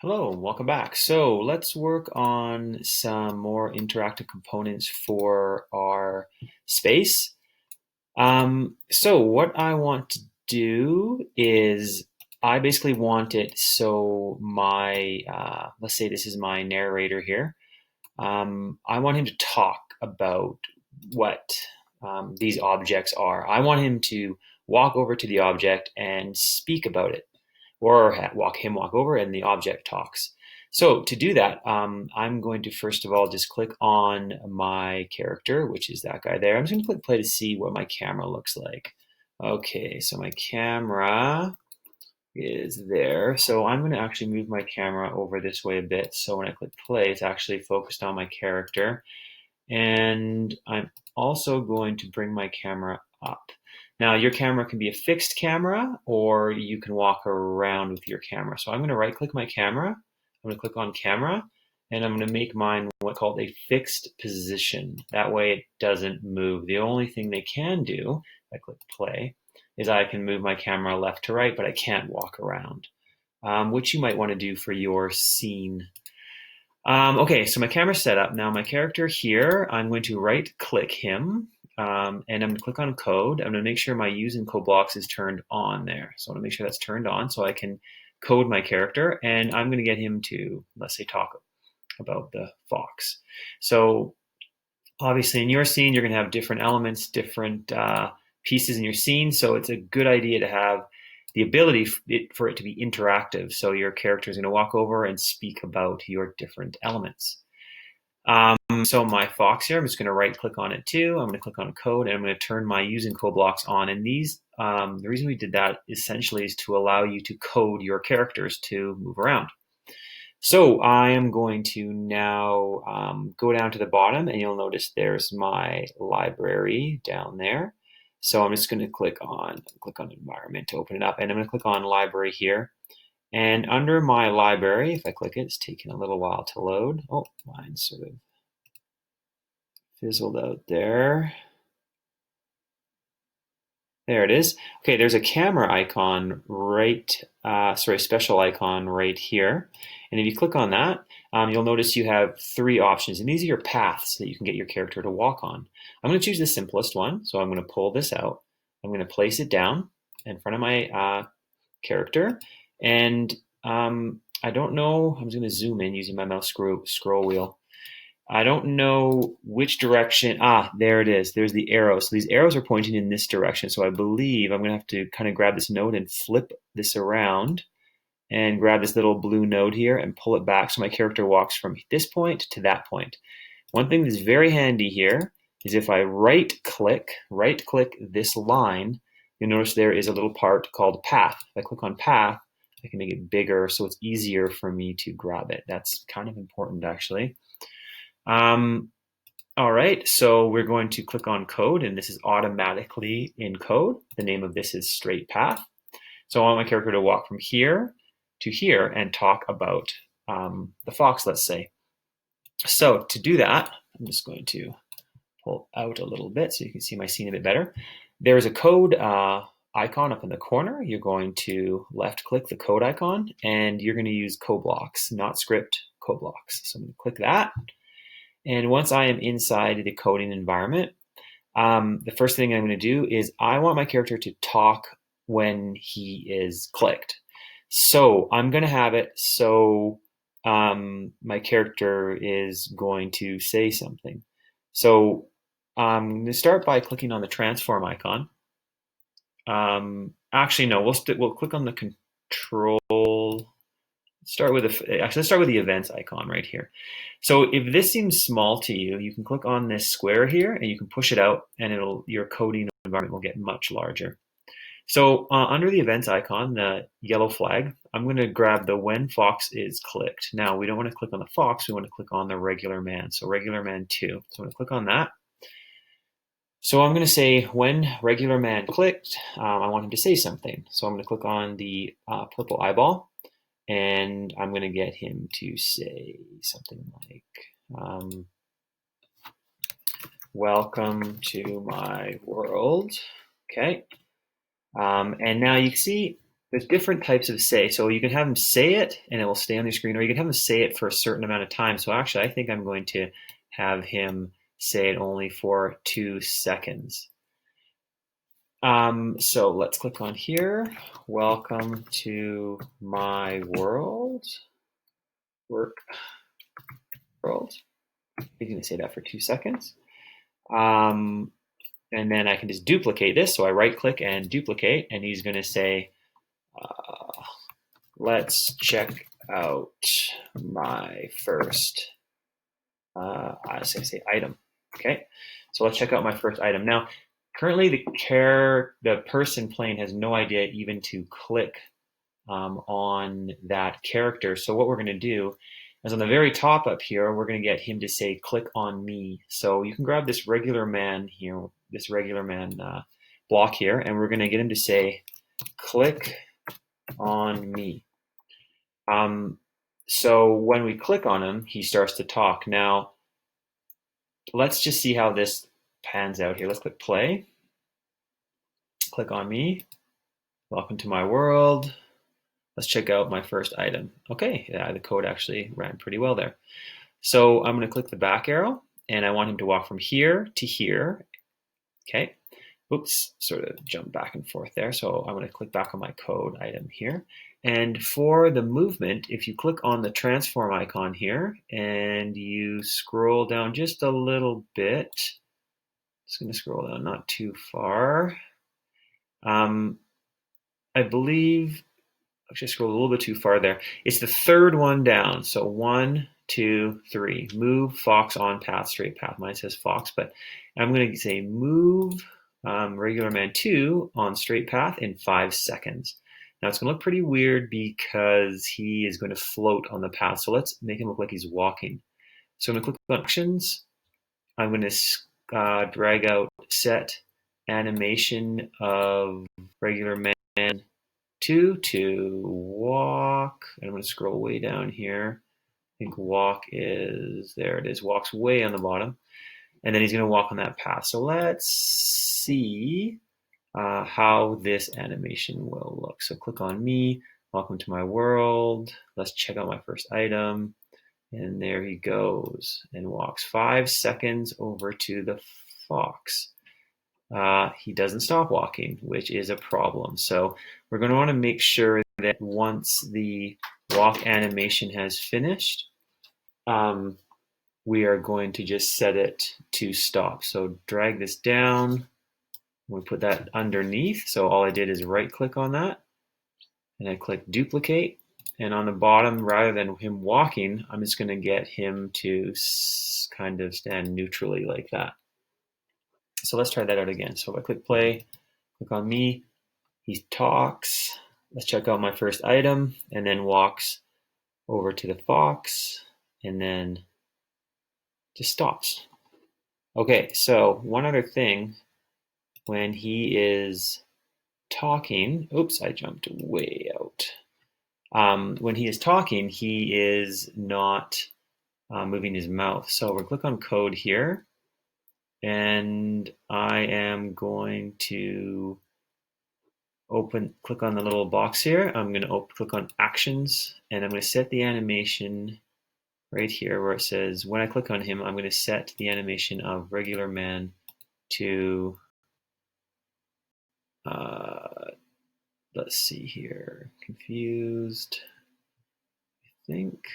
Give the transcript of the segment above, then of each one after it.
Hello, welcome back. So let's work on some more interactive components for our space. So what I want to do is I basically want it so let's say this is my narrator here. I want him to talk about what these objects are. I want him to walk over to the object and speak about it, or walk over and the object talks. So to do that, I'm going to first of all just click on my character, which is that guy there. I'm just going to click play to see what my camera looks like. Okay, so my camera is there. So I'm going to actually move my camera over this way a bit. So when I click play, it's actually focused on my character. And I'm also going to bring my camera up. Now, your camera can be a fixed camera, or you can walk around with your camera. So I'm going to right click my camera. I'm going to click on camera, and I'm going to make mine what's called a fixed position. That way it doesn't move. The only thing they can do, if I click play, is I can move my camera left to right, but I can't walk around, which you might want to do for your scene. Okay, so my camera's set up. Now my character here, I'm going to right click him, and I'm going to click on code. I'm going to make sure my use in code blocks is turned on there. So I want to make sure that's turned on so I can code my character, and I'm going to get him to, let's say, talk about the fox. So obviously in your scene, you're going to have different elements, different pieces in your scene. So it's a good idea to have the ability for it to be interactive. So your character is going to walk over and speak about your different elements. So my fox here, I'm just going to right click on it too. I'm going to click on code, and I'm going to turn my using code blocks on. And these, the reason we did that essentially is to allow you to code your characters to move around. So I am going to now go down to the bottom, and you'll notice there's my library down there. So I'm just going to click on environment to open it up, and I'm going to click on library here. And under my library, if I click it, it's taking a little while to load. Oh, mine sort of fizzled out there. There it is. Okay, there's a camera icon special icon right here. And if you click on that, you'll notice you have three options. And these are your paths that you can get your character to walk on. I'm going to choose the simplest one. So I'm going to pull this out. I'm going to place it down in front of my character. And I don't know, I'm just going to zoom in using my mouse scroll wheel. I don't know which direction. There it is. There's the arrow. So these arrows are pointing in this direction. So I believe I'm going to have to kind of grab this node and flip this around and grab this little blue node here and pull it back so my character walks from this point to that point. One thing that's very handy here is if I right click this line, you'll notice there is a little part called path. If I click on path, I can make it bigger so it's easier for me to grab it. That's kind of important actually. All right, so we're going to click on code, and this is automatically in code. The name of this is straight path. So I want my character to walk from here to here and talk about the fox, let's say. So to do that, I'm just going to pull out a little bit so you can see my scene a bit better. There's a code icon up in the corner. You're going to left click the code icon, and you're going to use code blocks, not script, code blocks. So I'm going to click that. And once I am inside the coding environment, the first thing I'm going to do is I want my character to talk when he is clicked. So I'm going to have it so my character is going to say something. So I'm going to start by clicking on the transform icon. Actually, no, we'll click on the control. Let's start with the events icon right here. So if this seems small to you, you can click on this square here and you can push it out, and your coding environment will get much larger. So under the events icon, the yellow flag, I'm going to grab the when fox is clicked. Now we don't want to click on the fox, we want to click on the regular man. So regular man 2. So I'm going to click on that. So I'm going to say when regular man clicked, I want him to say something. So I'm going to click on the purple eyeball. And I'm going to get him to say something like, welcome to my world. Okay. And now you can see there's different types of say. So you can have him say it and it will stay on the screen, or you can have him say it for a certain amount of time. So actually, I think I'm going to have him say it only for 2 seconds. So let's click on here. Welcome to my world. Work world. He's going to say that for 2 seconds. And then I can just duplicate this. So I right click and duplicate, and he's going to say, let's check out my first, I was going to say item. Okay, so let's check out my first item. Now, currently the person playing has no idea even to click on that character. So what we're going to do is on the very top up here, we're going to get him to say, click on me. So you can grab this regular man here, this regular man block here, and we're going to get him to say, click on me. So when we click on him, he starts to talk. Now, let's just see how this pans out here. Let's click play. Click on me. Welcome to my world. Let's check out my first item. Okay, yeah, the code actually ran pretty well there. So I'm going to click the back arrow, and I want him to walk from here to here. Okay. Oops, sort of jump back and forth there. So I'm going to click back on my code item here. And for the movement, if you click on the transform icon here and you scroll down just a little bit, just going to scroll down not too far. I believe, actually scroll a little bit too far there. It's the third one down. So 1, 2, 3. Move fox on path, straight path. Mine says fox, but I'm going to say move regular man 2 on straight path in 5 seconds. Now it's going to look pretty weird because he is going to float on the path. So let's make him look like he's walking. So I'm going to click on actions. I'm going to drag out set animation of regular man 2 to walk. I'm going to scroll way down here. I think walk is, there it is, walks way on the bottom. And then he's going to walk on that path. So let's see how this animation will look. So click on me, welcome to my world. Let's check out my first item. And there he goes and walks 5 seconds over to the fox. He doesn't stop walking, which is a problem. So we're going to want to make sure that once the walk animation has finished, we are going to just set it to stop. So drag this down. We put that underneath. So all I did is right click on that and I click duplicate. And on the bottom, rather than him walking, I'm just going to get him to kind of stand neutrally like that. So let's try that out again. So if I click play, click on me, he talks. Let's check out my first item, and then walks over to the fox, and then just stops. Okay, so one other thing, when he is talking, oops, I jumped way out. When he is talking, he is not moving his mouth. So we'll click on code here, and I am going to click on the little box here. I'm going to click on actions, and I'm going to set the animation right here where it says, when I click on him, I'm going to set the animation of regular man to, let's see here, confused, I think,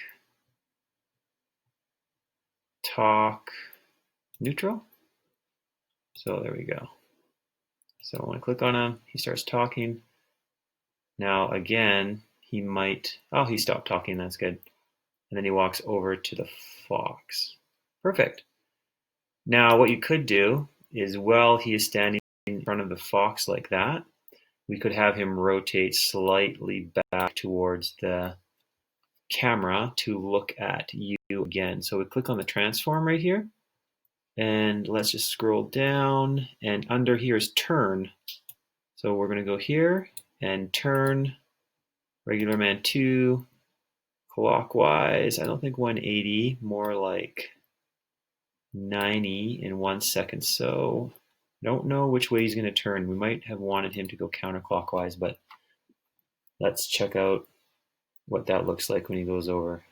talk, neutral. So there we go. So when I click on him, he starts talking. Now again, he might, oh, he stopped talking, that's good. And then he walks over to the fox. Perfect. Now what you could do is, while he is standing in front of the fox like that, we could have him rotate slightly back towards the camera to look at you again. So we click on the transform right here, and let's just scroll down, and under here is turn. So we're going to go here and turn regular man 2 clockwise. I don't think 180, more like 90 in 1 second. So I don't know which way he's going to turn. We might have wanted him to go counterclockwise, but Let's check out what that looks like when he goes over.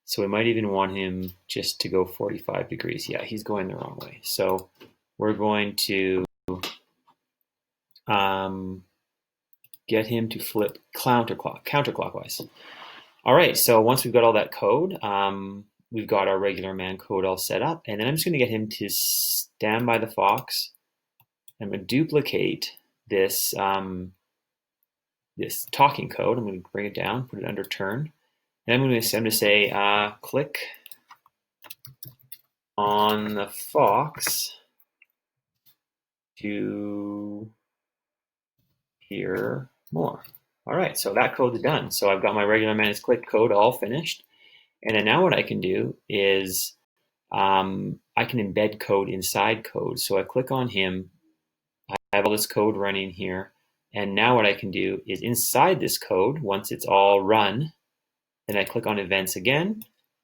So we might even want him just to go 45 degrees. Yeah, he's going the wrong way. So we're going to get him to flip counterclockwise. All right, so once we've got all that code, we've got our regular man code all set up, and then I'm just going to get him to stand by the fox. I'm going to duplicate this this talking code. I'm going to bring it down, put it under turn, and I'm going to say click on the fox to hear more. All right, so that code's done. So I've got my regular man is click code all finished, and then now what I can do is I can embed code inside code. So I click on him. I have all this code running here. And now what I can do is inside this code, once it's all run, then I click on events again.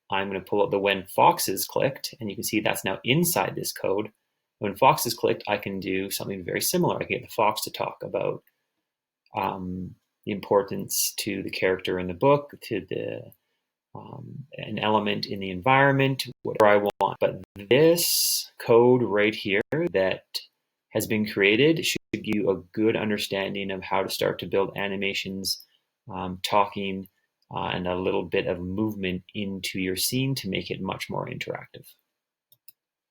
I'm going to pull up the when fox is clicked, and you can see that's now inside this code. When fox is clicked, I can do something very similar. I can get the fox to talk about the importance to the character in the book, to the an element in the environment, whatever I want. But this code right here that has been created should give you a good understanding of how to start to build animations, talking, and a little bit of movement into your scene to make it much more interactive.